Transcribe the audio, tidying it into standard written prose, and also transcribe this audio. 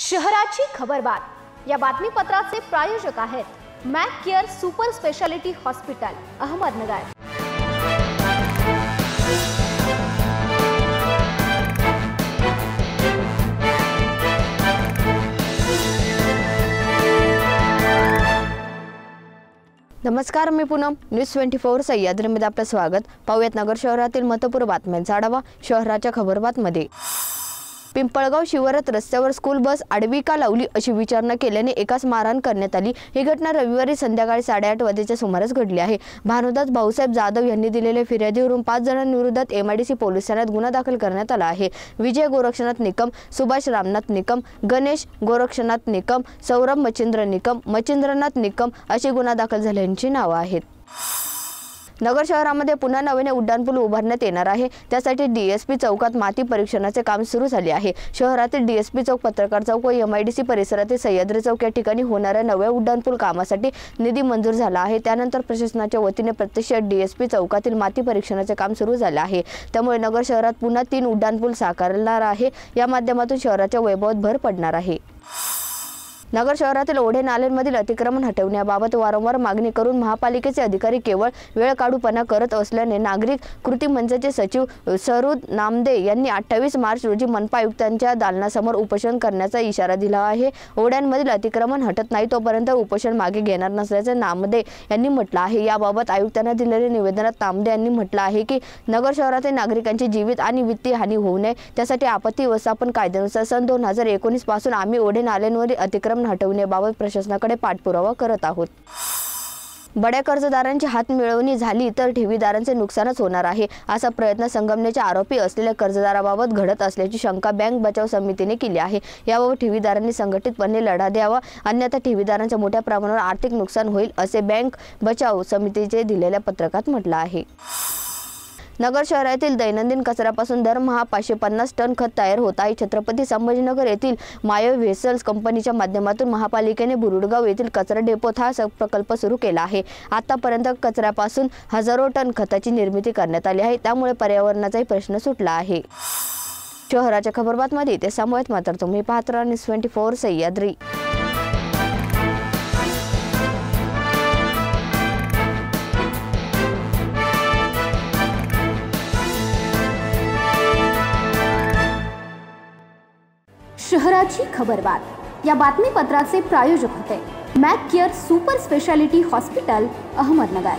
शहराची खबरबात या बातमीपत्राचे प्रायोजक आहेत Mac care super speciality hospital Ahmednagar. नमस्कार, मी पूनम न्यूज 24 सह्याद्रीमध्ये आपलं स्वागत। पाहूयात नगर शहरातील महत्त्वपूर्ण बातम्यांचा आढावा शहराच्या खबरबातमध्ये। पिंपळगाव शिवारात रस्त्यावर स्कूल बस आडवी का लावली अशी विचारणा केल्याने एकास मारहाण करण्यात आली। ही घटना रविवारी संध्याकाळी 8:30 वाजेच्या सुमारास घडली आहे। भानुदास भाऊसाहेब जाधव यांनी दिलेल्या फिर्यादीवरून 5 जणांविरोधात MIDC पोलीस ठाण्यात गुन्हा दाखल करण्यात आला आहे। विजय गोरक्षनाथ निकम, सुभाष रामनाथ निकम, गणेश गोरक्षनाथ निकम, सौरभ मच्छिंद्रनाथ निकम अशी गुन्हा दाखल झाल्याची नावे आहेत। नगर शहरामध्ये पुन्हा नवीन उड्डाणपूल उभारण्यात येणार आहे। त्यासाठी DSP चौकात माती परीक्षणाचे काम सुरू झाले आहे। शहरातील DSP चौक, पत्रकार चौक व MIDC परिसरातील सह्याद्री चौक या ठिकाणी होणाऱ्या नव्या उड्डाणपूल कामासाठी निधी मंजूर झाला आहे। त्यानंतर प्रशासनाच्या वतीने प्रत्यक्ष DSP चौकातील माती परीक्षणाचे काम सुरू झाले आहे। त्यामुळे नगर शहरात पुन्हा 3 उड्डाणपूल साकारणार आहे। या माध्यमातून शहराच्या वैभवात भर पडणार आहे। नगर शहरातील ओढे नाल्यांमधील अतिक्रमण हटवण्याबाबत वारंवार मागणी करून महापालिकेचे अधिकारी केवळ वेळकाढूपणा करत असल्याने नागरिक कृती मंचाचे सचिव सरुद नामदे यांनी 28 मार्च रोजी मनपा आयुक्तांच्या दालनासमोर उपोषण करण्याचा इशारा दिला आहे। ओढ्यांमधील अतिक्रमण हटत नाही तोपर्यंत उपोषण मागे घेणार नसल्याचे नामदे यांनी म्हटलं आहे। याबाबत आयुक्तांना दिलेल्या निवेदनात नामदे यांनी म्हटलं आहे की नगर शहरातील नागरिकांची जीवित आणि वित्तीय हानी होऊ नये त्यासाठी आपत्ती व्यवस्थापन कायद्यानुसार सन 2019 पासून आम्ही ओढे नाल्यांवरील अतिक्रमण हटवण्याबाबत प्रशासनाकडे पाठपुरावा करत आहोत। बड्या कर्जदारांची हात मिळवणी झाली तर ठेवीदारांचे नुकसानच होणार आहे असा प्रयत्न संगमनेरचे आरोपी असलेल्या कर्जदाराबाबत घडत असल्याची शंका बँक बचाव समितीने केली आहे। याबाबत ठेवीदारांनी संघटितपणे लढा द्यावा, अन्यथा ठेवीदारांचे मोठ्या प्रमाणावर आर्थिक नुकसान होईल असे बँक बचाव समितीचे दिलेल्या पत्रकात म्हटलं आहे। नगर शहरातील दैनंदिन कचऱ्यापासून दरमहा 550 टन खत तयार होत आहे। छत्रपती संभाजीनगर येथील मायो व्हेसल्स कंपनीच्या माध्यमातून महापालिकेने बुरुडगाव येथील कचरा डेपोत हा प्रकल्प सुरू केला आहे। आतापर्यंत कचऱ्यापासून हजारो टन खताची निर्मिती करण्यात आली आहे। त्यामुळे पर्यावरणाचाही प्रश्न सुटला आहे। शहराच्या खबरबातमध्ये ते समोर मात्र तुम्ही पाहत राहा न्यूज 24 सह्याद्री। शहराची खबरबात या बातमीपत्राचे प्रायोजक होते Mac care super speciality hospital Ahmednagar.